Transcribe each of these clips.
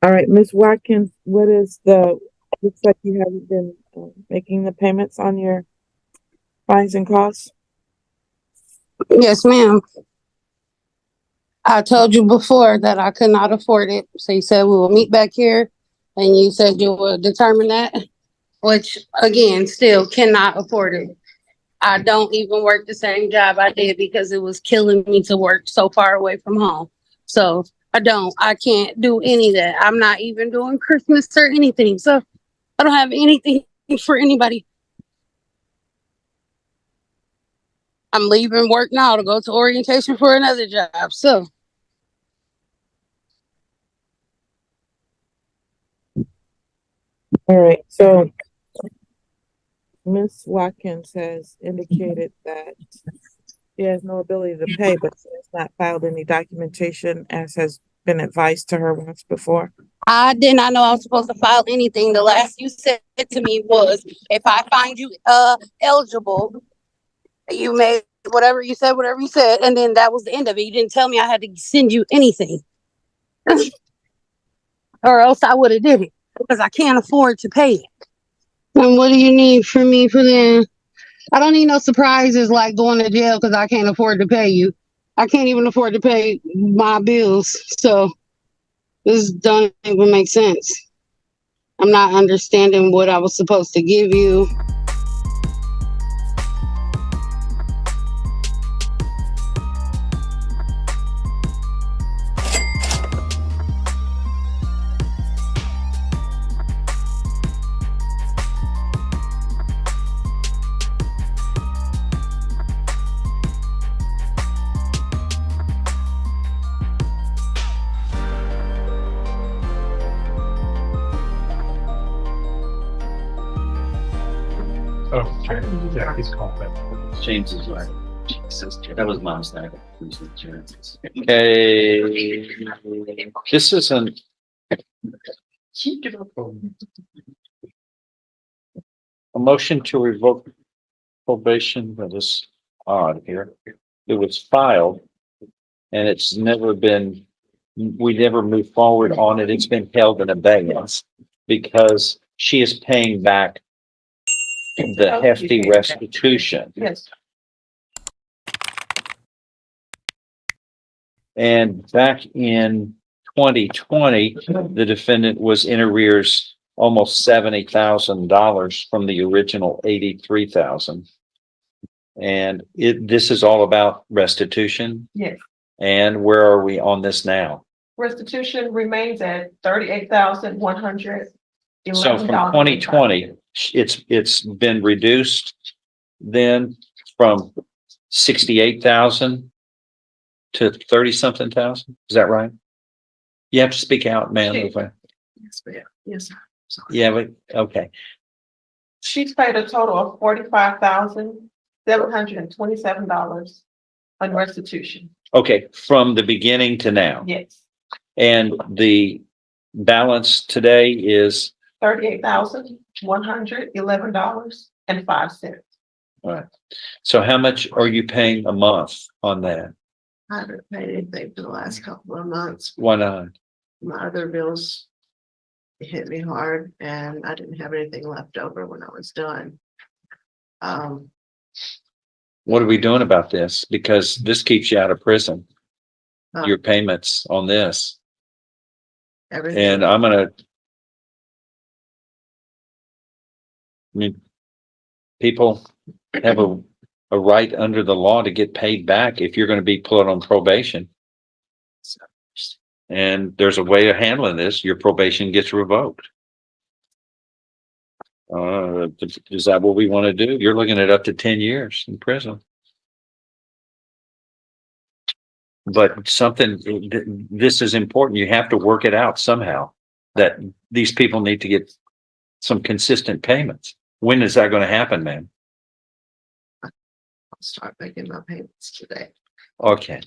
All right, Miss Watkins, what is looks like you haven't been making the payments on your fines and costs. Yes, ma'am. I told you before that I could not afford it. So you said we will meet back here and you said you will determine that, which again, still cannot afford it. I don't even work the same job I did because it was killing me to work so far away from home. So I can't do any of that. I'm not even doing Christmas or anything. So I don't have anything for anybody. I'm leaving work now to go to orientation for another job. So All right, so Miss Watkins has indicated that she has no ability to pay, but she has not filed any documentation as has been advised to her once before. I did not know I was supposed to file anything. The last you said to me was, if I find you eligible, you may whatever you said, and then that was the end of it. You didn't tell me I had to send you anything, or else I would have did it because I can't afford to pay it. And what do you need from me for that? I don't need no surprises like going to jail because I can't afford to pay you. I can't even afford to pay my bills, so this don't even make sense. I'm not understanding what I was supposed to give you. Oh, yeah, he's called that. James is right. That was my mistake. Okay. This isn't. A motion to revoke probation. That is odd here. It was filed and it's never been, we never moved forward on it. It's been held in abeyance because she is paying back the hefty restitution. Yes. And back in 2020, the defendant was in arrears almost $70,000 from the original 83,000. And this is all about restitution. Yes. And where are we on this now? Restitution remains at $38,100. So from 2020, it's been reduced then from 68,000 to 30 something thousand. Is that right? You have to speak out, ma'am. Yes, ma'am. Yes, sir. Sorry. Yeah, but okay. She's paid a total of $45,727 on restitution. Okay, from the beginning to now. Yes. And the balance today is $38,111.05. all right. So how much are you paying a month on that? I haven't paid anything for the last couple of months. Why not? My other bills hit me hard and I didn't have anything left over when I was done. What are we doing about this? Because this keeps you out of prison. Uh, Your payments on this. Everything. And I'm gonna. I mean, people have a right under the law to get paid back if you're going to be put on probation. And there's a way of handling this. Your probation gets revoked. Is that what we want to do? You're looking at up to 10 years in prison. But this is important. You have to work it out somehow that these people need to get some consistent payments. When is that going to happen, ma'am? I'll start making my payments today. Okay.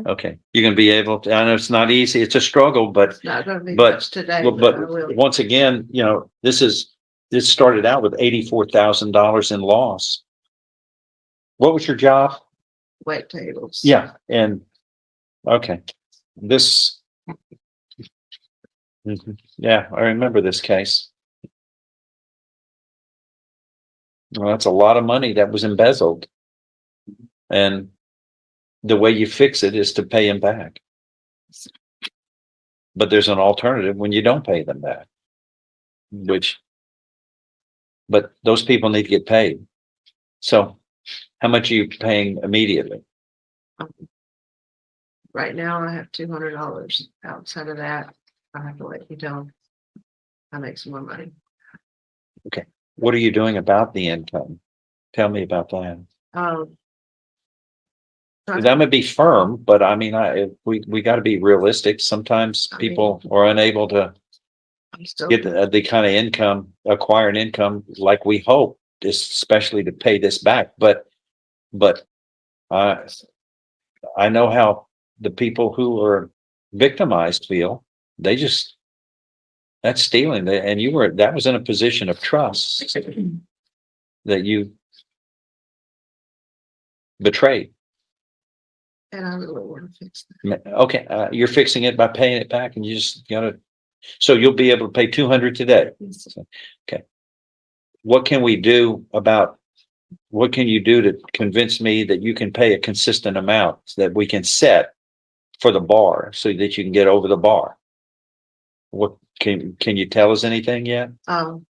Okay. You're going to be able to, I know it's not easy. It's a struggle, but, It's not going to be but, much today, but I will. once again, you know, this started out with $84,000 in loss. What was your job? Wait tables. Yeah. And okay, this Mhm. Yeah, I remember this case. Well, that's a lot of money that was embezzled. And the way you fix it is to pay him back. But there's an alternative when you don't pay them back. But those people need to get paid. So how much are you paying immediately? Right now, I have $200. Outside of that, I have to let you know. I make some more money. What are you doing about the income? Tell me about that. Um. 'Cause I'm gonna be firm, but I mean, we gotta be realistic. Sometimes I mean- people are unable to I'm still, get the kind of income, acquire an income like we hope, especially to pay this back. But I know how the people who are victimized feel. They just, that's stealing. And that was in a position of trust that you betrayed. and I really want to fix that. Okay, you're fixing it by paying it back, and you just gotta, so you'll be able to pay 200 today. Okay. What can we do about, what can you do to convince me that you can pay a consistent amount that we can set for the bar so that you can get over the bar? What can you tell us anything yet? I'm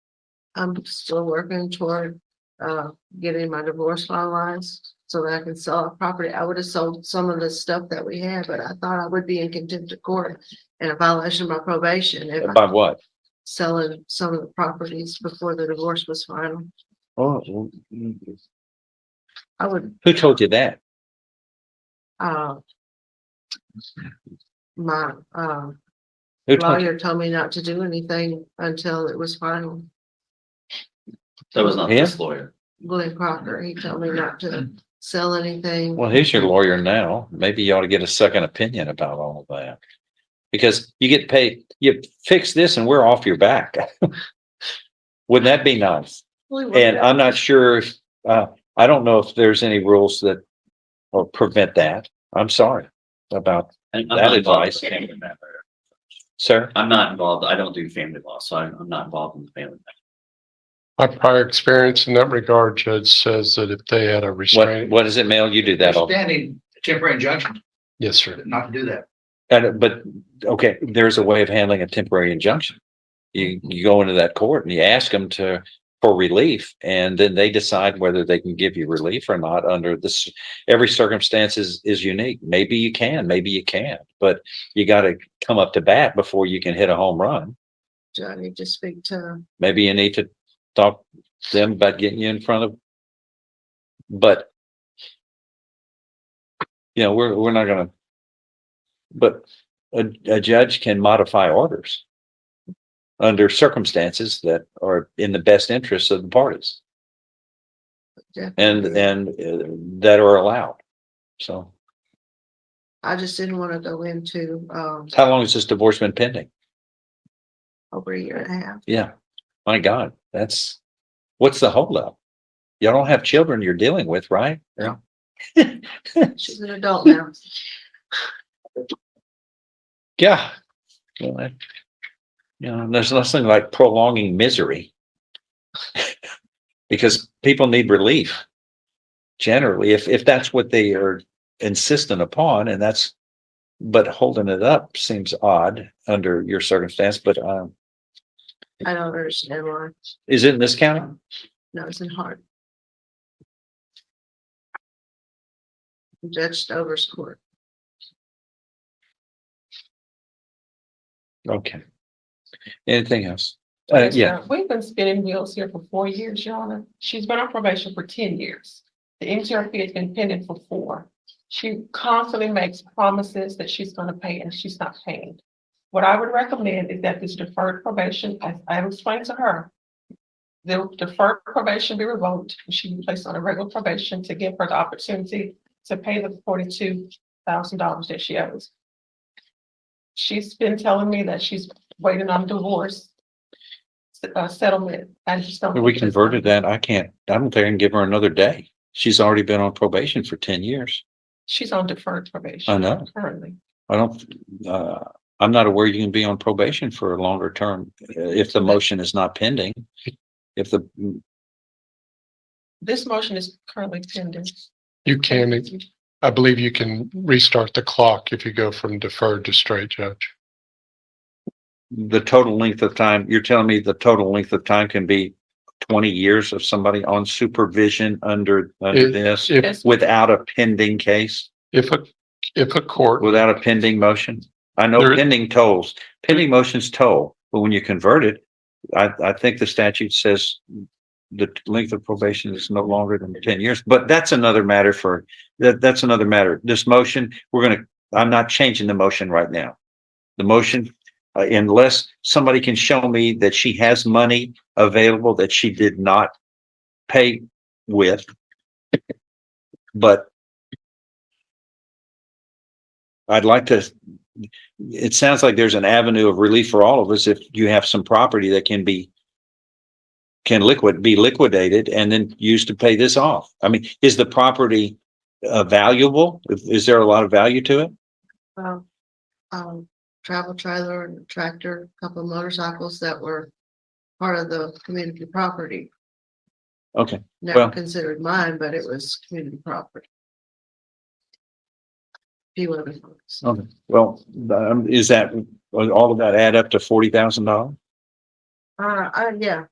still working toward, getting my divorce finalized so that I can sell a property. I would have sold some of the stuff that we had, but I thought I would be in contempt of court and a violation of my probation if By I'm what? selling some of the properties before the divorce was final. Oh, I would, who told you that? my, Who told you? lawyer told me not to do anything until it was final. That was not Yeah. this lawyer. Glenn Crocker, he told me not to sell anything. Well, he's your lawyer now. Maybe you ought to get a second opinion about all of that. Because you get paid, you fix this and we're off your back. Wouldn't that be nice? And I'm not sure if, I don't know if there's any rules that or prevent that. I'm sorry about And that I'm not involved advice. in the family matter. Sir. I'm not involved. I don't do family law, so I'm not involved in the family matter. My prior experience in that regard, Judge, says that if they had a restraining. What is it, Mel? You do that all. Standing temporary injunction Yes, sir. not to do that. But, okay, there's a way of handling a temporary injunction. You go into that court and you ask them for relief, and then they decide whether they can give you relief or not under this. Every circumstance is unique. Maybe you can, maybe you can't, but you got to come up to bat before you can hit a home run. Do I need to speak to, Maybe you need to talk to them about getting you in front of, but we're not gonna, but a judge can modify orders under circumstances that are in the best interests of the parties and that are allowed. So I just didn't want to go into, how long has this divorce been pending? over a year and a half. Yeah. My God, what's the holdup? Y'all don't have children you're dealing with, right? No. She's an adult now. Yeah. Well, there's nothing like prolonging misery because people need relief. Generally, if that's what they are insistent upon, but holding it up seems odd under your circumstance, but, I don't understand why. is it in this county? No, it's in Hart. Judge Stover's court. Okay. Anything else? Yes, Yeah, sir. We've been spinning wheels here for 4 years, Your Honor. She's been on probation for 10 years. The MTRP has been pending for 4. She constantly makes promises that she's going to pay and she's not paying. What I would recommend is that this deferred probation, as I explained to her, the deferred probation be revoked and she be placed on a regular probation to give her the opportunity to pay the $42,000 that she owes. She's been telling me that she's waiting on divorce settlement. I just don't. we think converted that. I don't think I can give her another day. She's already been on probation for 10 years. She's on deferred probation. I know. Currently. I don't, I'm not aware you can be on probation for a longer term if the motion is not pending. If the, This motion is currently pending. You can, I believe you can restart the clock if you go from deferred to straight, Judge. the total length of time, you're telling me the total length of time can be 20 years of somebody on supervision under this If, without a pending case, if a court, without a pending motion? I know There- pending tolls, pending motions toll, but when you convert it, I think the statute says the length of probation is no longer than 10 years, but that's another matter for, that's another matter. This motion, I'm not changing the motion right now. The motion, unless somebody can show me that she has money available that she did not pay with. But I'd like to, it sounds like there's an avenue of relief for all of us if you have some property that can be liquidated and then used to pay this off. I mean, is the property valuable? Is there a lot of value to it? Well, travel trailer and a tractor, a couple of motorcycles that were part of the community property. Okay, Never Well- considered mine, but it was community property. Few other folks. okay. Well, is that, all of that add up to $40,000? Yeah,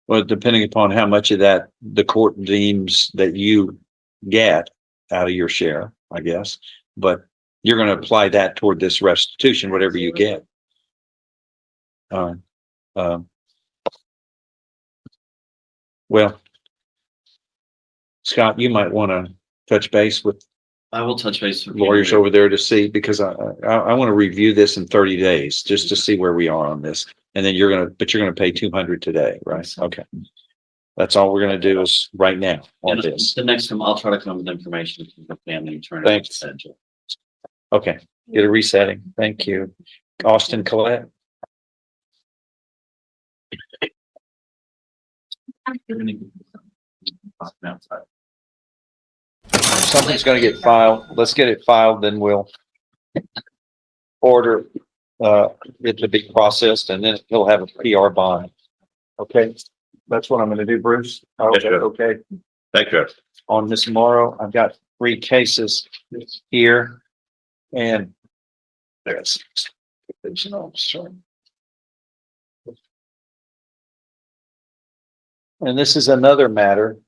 Well, depending upon how much of that the court deems that you get out of your share, I guess. But you're going to apply that toward this restitution, whatever you get. Well, Scott, you might want to touch base with I will touch base with you lawyers later. over there to see, because I want to review this in 30 days just to see where we are on this. And then you're going to pay 200 today, right? Okay. That's all we're going to do is right now on And this. the next time I'll try to come with information from the family attorney. Thanks. Okay, get a resetting. Thank you. Austin Collette. Something's going to get filed. Let's get it filed, then we'll order it to be processed, and then he'll have a PR bond. Okay, that's what I'm going to do, Bruce. Yes, sir. Okay. Thank you. On this Morrow, I've got 3 cases here, and there's. And this is another matter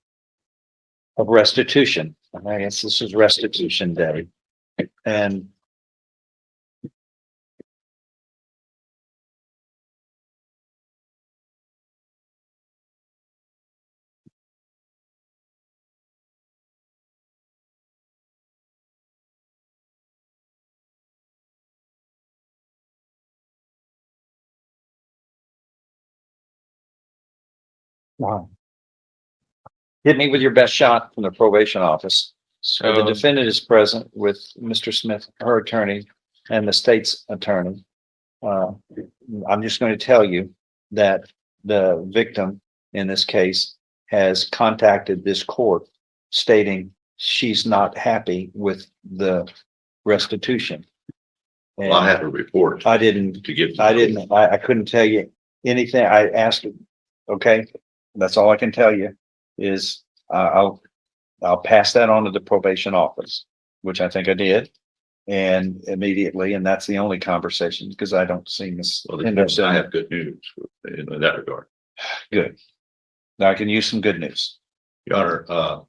of restitution. I guess this is restitution day. And wow. Hit me with your best shot from the probation office. The so defendant is present with Mr. Smith, her attorney, and the state's attorney. I'm just going to tell you that the victim in this case has contacted this court stating she's not happy with the restitution. Well, I have a report I didn't, to give. I couldn't tell you anything. I asked, okay, that's all I can tell you is I'll pass that on to the probation office, which I think I did. And immediately, and that's the only conversation because I don't see Ms. Well, Henderson. I have good news in that regard. Good. Now I can use some good news. Your Honor,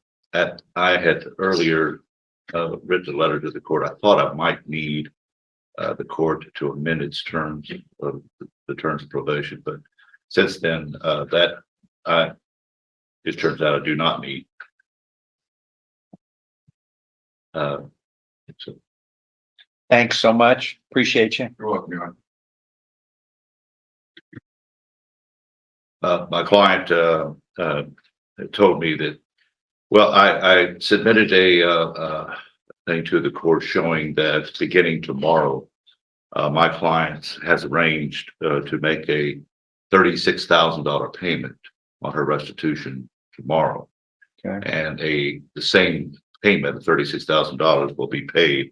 I had earlier written a letter to the court. I thought I might need the court to amend its terms of the terms of probation, but since then, it turns out I do not need. So Thanks so much. Appreciate you. you're welcome, Your Honor. My client told me that, well, I submitted a thing to the court showing that beginning tomorrow, my client has arranged to make a $36,000 payment on her restitution tomorrow. Okay. And the same payment of $36,000 will be paid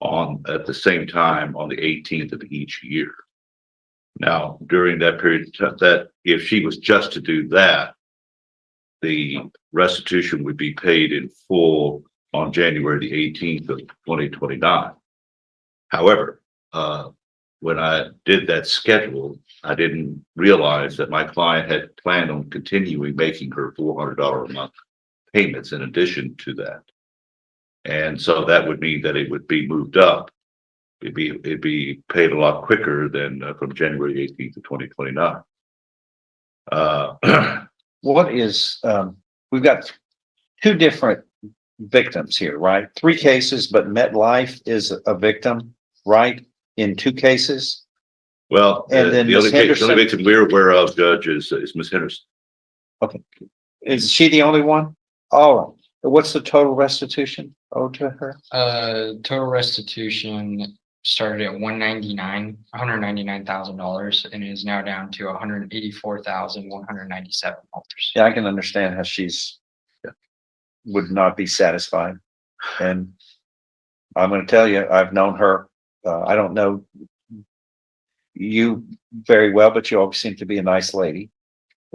at the same time on the 18th of each year. Now, during that period, that if she was just to do that, the restitution would be paid in full on January the 18th of 2029. However, when I did that schedule, I didn't realize that my client had planned on continuing making her $400 a month payments in addition to that. And so that would mean that it would be moved up. It'd be paid a lot quicker than from January 18th of 2029. What is, we've got two different victims here, right? Three cases, but MetLife is a victim, right? In two cases? Well, And then the only Ms. case, the Henderson- only victim we're aware of, Judge, is Ms. Henderson. Is she the only one? All right. What's the total restitution owed to her? Total restitution started at $199,000 and is now down to $184,197. Yeah, I can understand how she's would not be satisfied. And I'm going to tell you, I've known her. I don't know you very well, but you always seem to be a nice lady.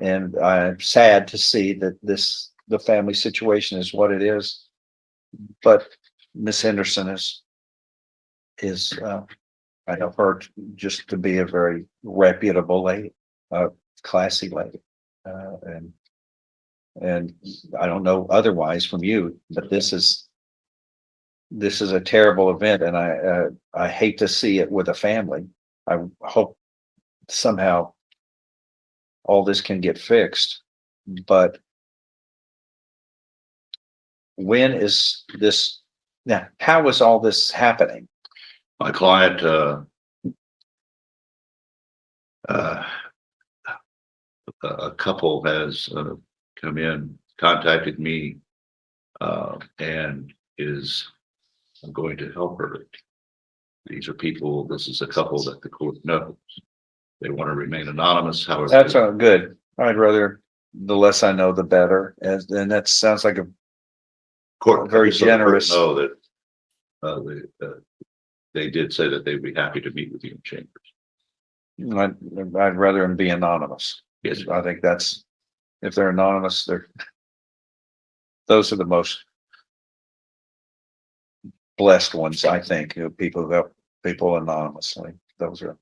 And I'm sad to see that the family situation is what it is. But Miss Henderson is I know her just to be a very reputable lady, classy lady. And I don't know otherwise from you, but this is a terrible event, and I hate to see it with a family. I hope somehow all this can get fixed, but when is this now? How is all this happening? My client, a couple has come in, contacted me, and is going to help her. These are people, this is a couple that the court knows. They want to remain anonymous, however. That's good. I'd rather, the less I know, the better. And that sounds like a Court very so the court generous. know that they did say that they'd be happy to meet with you in chambers. I'd rather them be anonymous. Yes, I think that's, if they're anonymous, those are the most blessed ones, I think, people who help people anonymously. Those are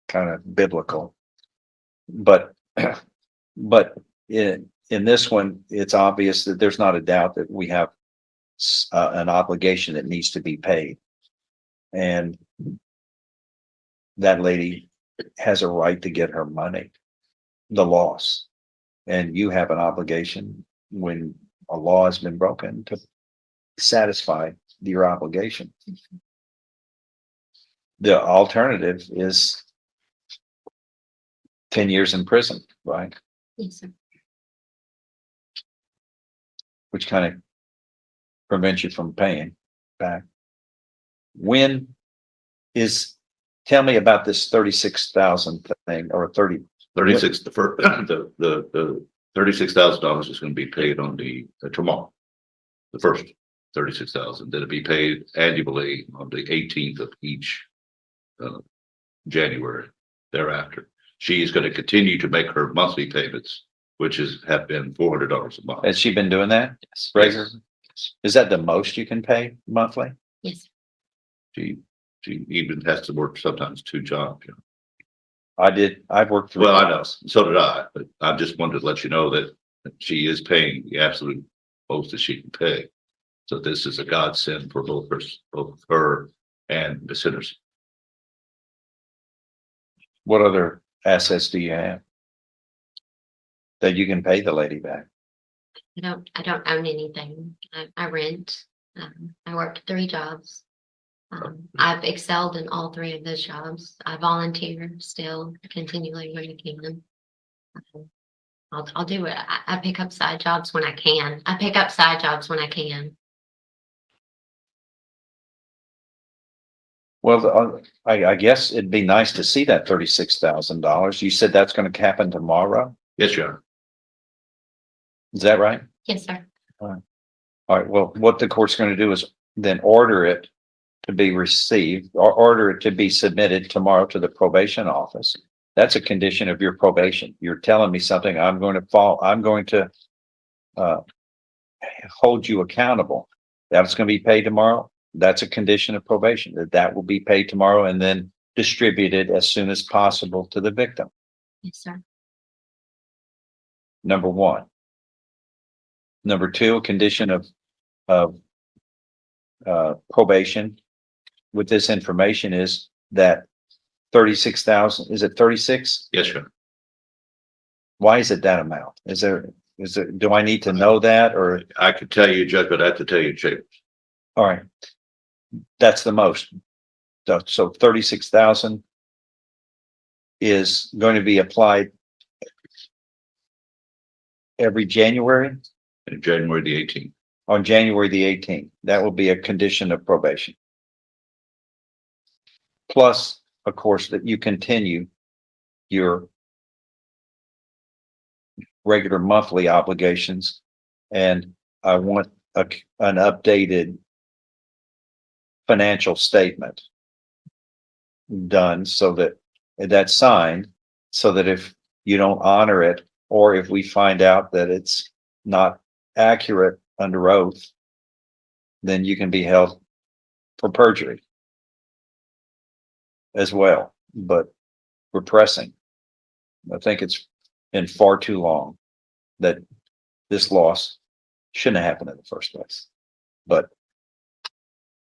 kind of biblical. But in this one, it's obvious that there's not a doubt that we have an obligation that needs to be paid. And that lady has a right to get her money, the loss. And you have an obligation when a law has been broken to satisfy your obligation. The alternative is 10 years in prison, right? Yes, sir. Which kind of prevents you from paying back. Tell me about this 36,000 thing, or 36, the first, the $36,000 is going to be paid on the tomorrow. The first 36,000, that'll be paid annually on the 18th of each January thereafter. She is going to continue to make her monthly payments, which have been $400 a month. Has she been doing that? Yes. Regular? Is that the most you can pay monthly? Yes. She even has to work sometimes 2 jobs. You know? I've worked 3 Well, I know, jobs. so did I, but I just wanted to let you know that she is paying the absolute most that she can pay. So this is a godsend for both her and the sinners. What other assets do you have that you can pay the lady back? I don't own anything. I rent. I worked 3 jobs. I've excelled in all 3 of those jobs. I volunteer still continually when I can. I'll do it. I pick up side jobs when I can. Well, I guess it'd be nice to see that $36,000. You said that's going to happen tomorrow. Yes, Your Honor. Is that right? Yes, sir. All right. Well, what the court's going to do is then order it to be received or order it to be submitted tomorrow to the probation office. That's a condition of your probation. You're telling me something, I'm going to hold you accountable. That's going to be paid tomorrow. That's a condition of probation, that will be paid tomorrow and then distributed as soon as possible to the victim. Yes, sir. Number one. Number two, a condition of probation with this information is that 36,000, is it 36? Yes, sir. Why is it that amount? Do I need to know that or, I could tell you, Judge, but I have to tell you, Chambers. all right. That's the most. So 36,000 is going to be applied every January January the 18th. on January the 18th. That will be a condition of probation. Plus, of course, that you continue your regular monthly obligations. And I want an updated financial statement done so that that's signed, so that if you don't honor it, or if we find out that it's not accurate under oath, then you can be held for perjury as well. But we're pressing. I think it's been far too long that this loss shouldn't have happened in the first place. But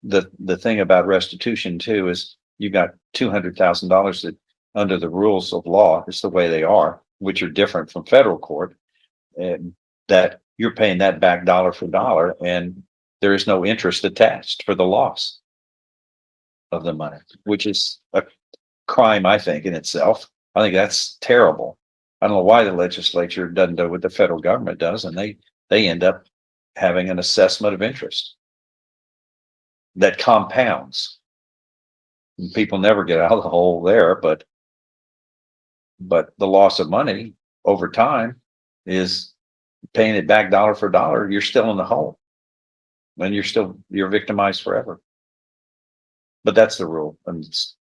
the thing about restitution too is you got $200,000 that under the rules of law, it's the way they are, which are different from federal court, and that you're paying that back dollar for dollar, and there is no interest attached for the loss of the money, which is a crime, I think, in itself. I think that's terrible. I don't know why the legislature doesn't do what the federal government does, and they end up having an assessment of interest that compounds. And people never get out of the hole there, but the loss of money over time is paying it back dollar for dollar. You're still in the hole, and you're victimized forever. But that's the rule, and it's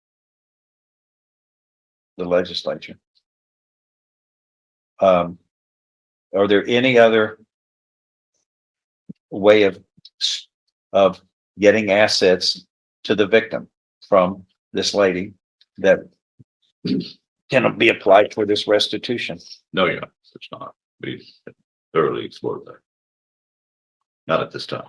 the legislature. Are there any other way of getting assets to the victim from this lady that can be applied for this restitution? No, yeah, it's not. We thoroughly explored that. Not at this time.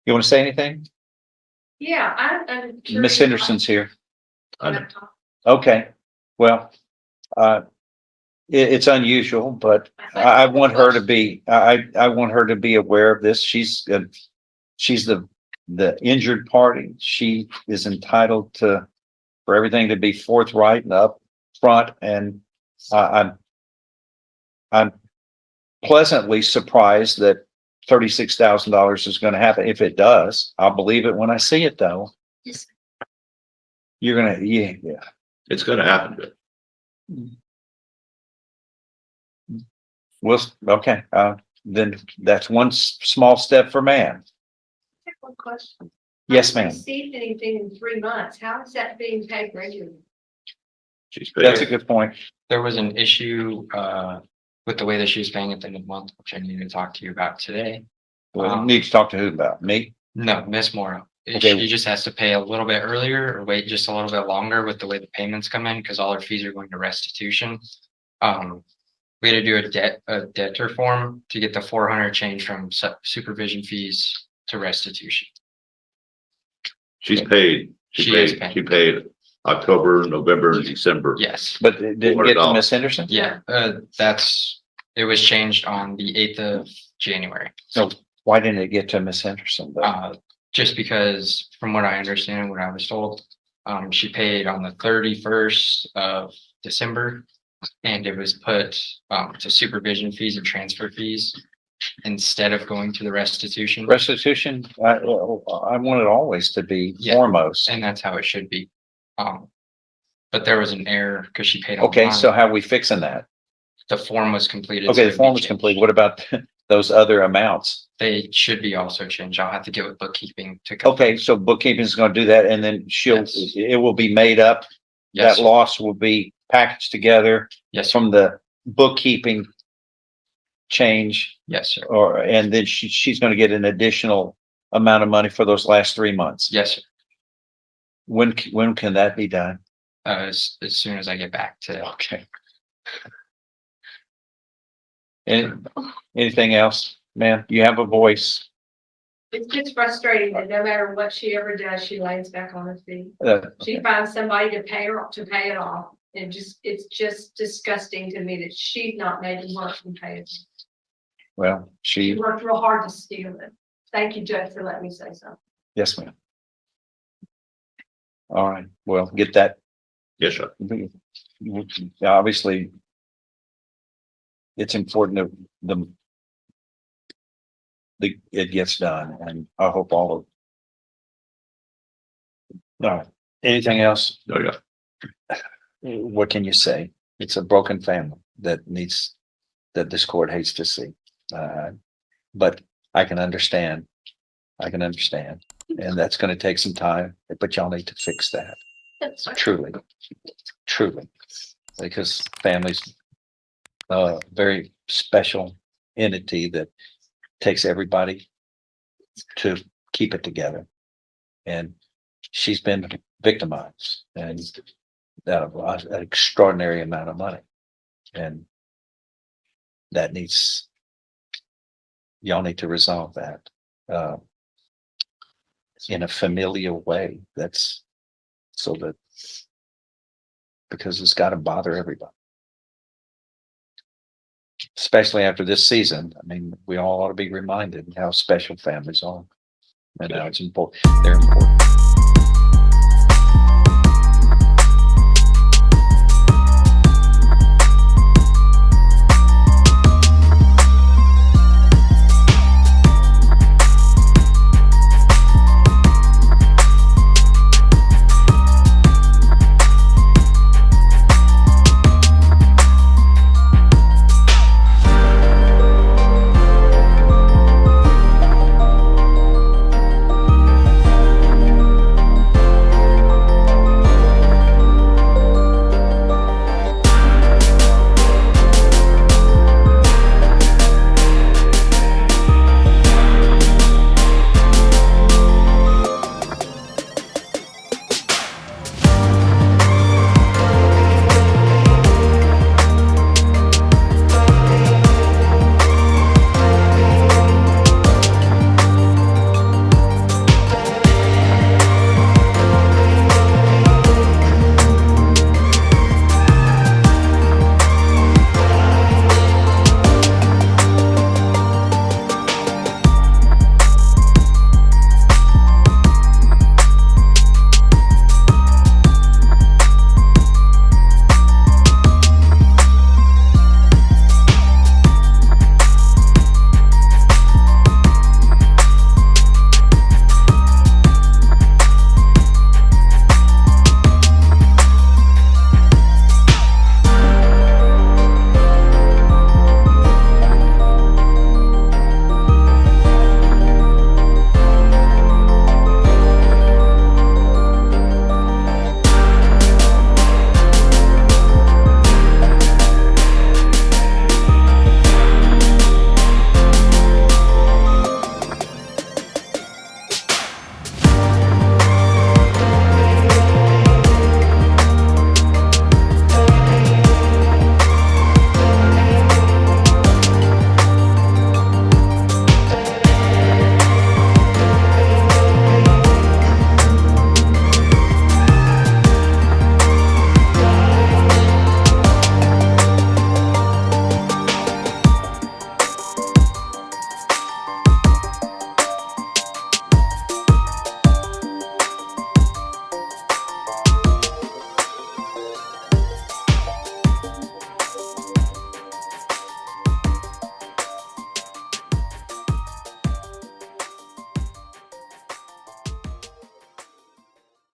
You want to say anything? Yeah, I'm curious. Miss Henderson's here. I know. Okay, well, it's unusual, but I want her to be, I want her to be aware of this. She's the injured party. She is entitled for everything to be forthright and up front. And I'm pleasantly surprised that $36,000 is going to happen. If it does, I'll believe it when I see it, though. Yes. You're gonna, yeah. It's going to happen. Well, okay. Then that's one small step for man. One question. Yes, I haven't ma'am. received anything in 3 months. How is that being paid regularly? She's paid. That's a good point. There was an issue with the way that she was paying at the end of the month, which I need to talk to you about today. Well, you need to talk to who about me? No, Miss Morrow. Okay. She just has to pay a little bit earlier or wait just a little bit longer with the way the payments come in, because all her fees are going to restitution. We had to do a debtor form to get the 400 change from supervision fees to restitution. She's paid. She is paying. She paid October, November, and December. Yes. But it didn't get to $400. Miss Henderson? Yeah. It was changed on the 8th of January. So why didn't it get to Miss Henderson? Though? Just because from what I understand, what I was told, she paid on the 31st of December, and it was put to supervision fees and transfer fees instead of going to the restitution. Restitution, I want it always to be Yeah. foremost. And that's how it should be. But there was an error because she paid Okay, so online. how are we fixing that? The form was completed. so Okay, the it'd be form is changed. complete. What about those other amounts? They should be also changed. I'll have to get with bookkeeping to. Okay, so bookkeeping is gonna do that and then Yes. it will be made up. Yes, That loss will be packaged together yes, sir. from the bookkeeping change Yes, sir. and then she's gonna get an additional amount of money for those last 3 months. Yes, sir. When can that be done? As soon as I get back to. Okay. Anything else, ma'am? You have a voice. It's just frustrating that no matter what she ever does, she lays back on her feet. Uh, She finds somebody to pay her, to pay it off. And it's just disgusting to me that she's not making work and pay it. well, She she, worked real hard to steal it. Thank you, Judge, for letting me say so. yes, ma'am. All right, well, get that. Yes, sir. Obviously, it's important that it gets done, and I hope all of. No, anything else? Oh, yeah. What can you say? It's a broken family that this court hates to see. But I can understand. And that's gonna take some time, but y'all need to fix that. Truly. Because families, very special entity that takes everybody to keep it together. And she's been victimized and an extraordinary amount of money. And y'all need to resolve that in a familial way. That's so that because it's got to bother everybody. Especially after this season. I mean, we all ought to be reminded how special families are. And how it's important. They're important.